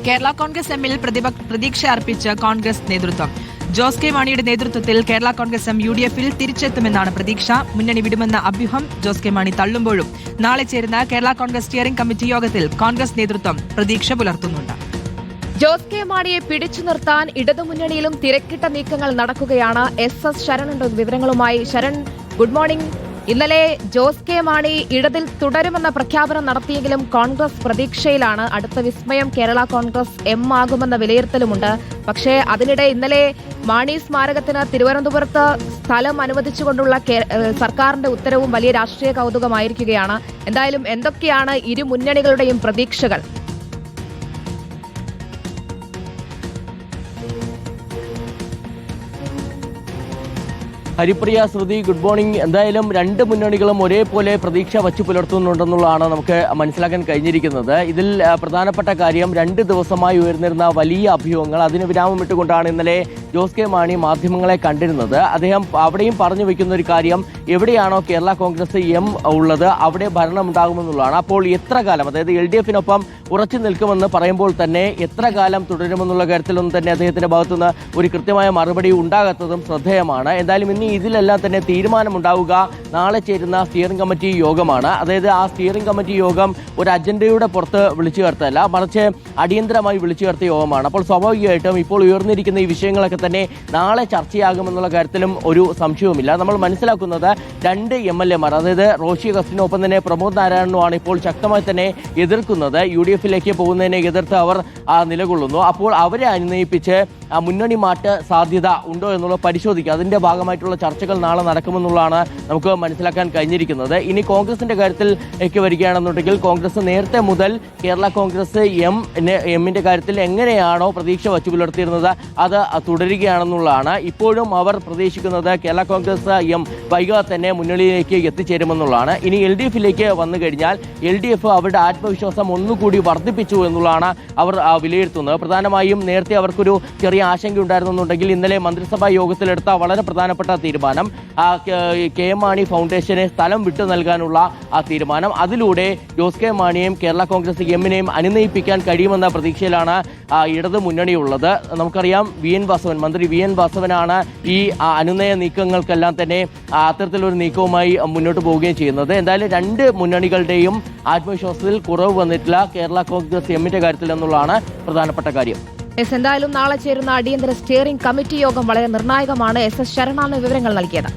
കേരള കോൺഗ്രസ് എമ്മിൽ പ്രതീക്ഷ അർപ്പിച്ച കോൺഗ്രസ് നേതൃത്വം. ജോസ് കെ മാണിയുടെ നേതൃത്വത്തിൽ കേരള കോൺഗ്രസ് എം UDF-ൽ തിരിച്ചെത്തുമെന്നാണ് പ്രതീക്ഷ. മുന്നണി വിടുമെന്ന അഭ്യൂഹം ജോസ് കെ മാണി തള്ളുമ്പോഴും നാളെ ചേരുന്ന കേരള കോൺഗ്രസ് സ്റ്റിയറിംഗ് കമ്മിറ്റി യോഗത്തിൽ കോൺഗ്രസ് നേതൃത്വം പ്രതീക്ഷ പുലർത്തുന്നുണ്ട്. ജോസ് കെ മാണിയെ പിടിച്ചു നിർത്താൻ ഇടതുമുന്നണിയിലും തിരക്കിട്ട നീക്കങ്ങൾ നടക്കുകയാണ്. SS ശരൺ വിവരങ്ങളുമായി. Sharan, good morning. ഇന്നലെ ജോസ് കെ മാണി ഇടതിൽ തുടരുമെന്ന പ്രഖ്യാപനം നടത്തിയെങ്കിലും കോൺഗ്രസ് പ്രതീക്ഷയിലാണ്. അടുത്ത വിസ്മയം കേരള കോൺഗ്രസ് M ആകുമെന്ന വിലയിരുത്തലുമുണ്ട്. പക്ഷേ അതിനിടെ ഇന്നലെ മാണി സ്മാരകത്തിന് തിരുവനന്തപുരത്ത് സ്ഥലം അനുവദിച്ചുകൊണ്ടുള്ള സർക്കാരിന്റെ ഉത്തരവും വലിയ രാഷ്ട്രീയ കൗതുകമായിരിക്കുകയാണ്. എന്തായാലും എന്തൊക്കെയാണ് ഇരു മുന്നണികളുടെയും പ്രതീക്ഷകൾ? ഹരിപ്രിയ, ശ്രുതി, ഗുഡ് മോർണിംഗ്. എന്തായാലും രണ്ട് മുന്നണികളും ഒരേപോലെ പ്രതീക്ഷ വച്ചു പുലർത്തുന്നുണ്ടെന്നുള്ളതാണ് നമുക്ക് മനസ്സിലാക്കാൻ കഴിഞ്ഞിരിക്കുന്നത്. ഇതിൽ പ്രധാനപ്പെട്ട കാര്യം 2 ദിവസമായി ഉയർന്നിരുന്ന വലിയ അഭ്യൂഹങ്ങൾ, അതിന് വിരാമം ഇട്ടുകൊണ്ടാണ് ഇന്നലെ ജോസ് കെ മാണി മാധ്യമങ്ങളെ കണ്ടിരുന്നത്. അദ്ദേഹം അവിടെയും പറഞ്ഞു വെക്കുന്ന ഒരു കാര്യം, എവിടെയാണോ കേരള കോൺഗ്രസ് M ഉള്ളത് അവിടെ ഭരണം ഉണ്ടാകുമെന്നുള്ളതാണ്. അപ്പോൾ എത്ര കാലം, അതായത് LDF-നൊപ്പം ഉറച്ചു നിൽക്കുമെന്ന് പറയുമ്പോൾ തന്നെ എത്ര കാലം തുടരുമെന്നുള്ള കാര്യത്തിലൊന്നും തന്നെ അദ്ദേഹത്തിന്റെ ഭാഗത്തുനിന്ന് ഒരു കൃത്യമായ മറുപടി ഉണ്ടാകാത്തതും ശ്രദ്ധേയമാണ്. എന്തായാലും ഇനി ഇതിലെല്ലാം തന്നെ തീരുമാനമുണ്ടാവുക നാളെ ചേരുന്ന സ്റ്റിയറിംഗ് കമ്മിറ്റി യോഗമാണ്. അതായത് ആ സ്റ്റിയറിംഗ് കമ്മിറ്റി യോഗം ഒരു അജണ്ടയുടെ പുറത്ത് വിളിച്ചു ചേർത്തല്ല, മറിച്ച് അടിയന്തരമായി വിളിച്ചു ചേർത്ത യോഗമാണ്. അപ്പോൾ സ്വാഭാവികമായിട്ടും ഇപ്പോൾ ഉയർന്നിരിക്കുന്ന ഈ വിഷയങ്ങളൊക്കെ തന്നെ നാളെ ചർച്ചയാകുമെന്നുള്ള കാര്യത്തിലും ഒരു സംശയവുമില്ല. നമ്മൾ മനസ്സിലാക്കുന്നത് 2 MLA-മാർ, അതായത് റോഷി അഗസ്റ്റിനും ഒപ്പം തന്നെ പ്രമോദ് നാരായണനുമാണ് ഇപ്പോൾ ശക്തമായി തന്നെ എതിർക്കുന്നത്. UDF-ലേക്ക് പോകുന്നതിനെ എതിർത്ത് അവർ നിലകൊള്ളുന്നു. അപ്പോൾ അവരെ അനുനയിപ്പിച്ച് മുന്നണി മാറ്റ സാധ്യത ഉണ്ടോ എന്നുള്ളത് പരിശോധിക്കുക. അതിന്റെ ഭാഗമായിട്ടുള്ള ചർച്ചകൾ നാളെ നടക്കുമെന്നുള്ളതാണ് നമുക്ക് മനസ്സിലാക്കാൻ കഴിഞ്ഞിരിക്കുന്നത്. ഇനി കോൺഗ്രസിന്റെ കാര്യത്തിലേക്ക് വരികയാണെന്നുണ്ടെങ്കിൽ കോൺഗ്രസ് നേരത്തെ മുതൽ കേരള കോൺഗ്രസ് എമ്മിന്റെ കാര്യത്തിൽ എങ്ങനെയാണോ പ്രതീക്ഷ വച്ചു പുലർത്തിയിരുന്നത് അത് തുടരുകയാണെന്നുള്ളതാണ്. ഇപ്പോഴും അവർ പ്രതീക്ഷിക്കുന്നത് കേരള കോൺഗ്രസ് M വൈകാതെ തന്നെ മുന്നണിയിലേക്ക് എത്തിച്ചേരുമെന്നുള്ളതാണ്. ഇനി LDF-ലേക്ക് വന്നു കഴിഞ്ഞാൽ LDF അവരുടെ ആത്മവിശ്വാസം ഒന്നുകൂടി വർദ്ധിപ്പിച്ചു എന്നുള്ളതാണ് അവർ വിലയിരുത്തുന്നത്. പ്രധാനമായും നേരത്തെ അവർക്കൊരു ചെറിയ ആശങ്ക ഉണ്ടായിരുന്നുണ്ടെങ്കിൽ ഇന്നലെ മന്ത്രിസഭാ യോഗത്തിലെടുത്ത വളരെ പ്രധാനപ്പെട്ട തീരുമാനം, KM മാണി ഫൗണ്ടേഷനെ സ്ഥലം വിട്ടു നൽകാനുള്ള തീരുമാനം, അതിലൂടെ ജോസ് കെ മാണിയെയും കേരള കോൺഗ്രസ് എമ്മിനെയും അനുനയിപ്പിക്കാൻ കഴിയുമെന്ന പ്രതീക്ഷയിലാണ് ഇടത് മുന്നണിയുള്ളത്. നമുക്കറിയാം മന്ത്രി VN വാസവനാണ് ഈ അനുനയ നീക്കങ്ങൾക്കെല്ലാം തന്നെ അത്തരത്തിലൊരു നീക്കവുമായി മുന്നോട്ട് പോവുകയും ചെയ്യുന്നത്. എന്തായാലും 2 മുന്നണികളുടെയും ആത്മവിശ്വാസത്തിൽ കുറവ് വന്നിട്ടില്ല കേരള കോൺഗ്രസ് എമ്മിന്റെ കാര്യത്തിൽ എന്നുള്ളതാണ് പ്രധാനപ്പെട്ട കാര്യം. എന്തായാലും നാളെ ചേരുന്ന അടിയന്തര സ്റ്റിയറിംഗ് കമ്മിറ്റി യോഗം വളരെ നിർണായകമാണ്. SS ശരണാണ് വിവരങ്ങൾ നൽകിയത്.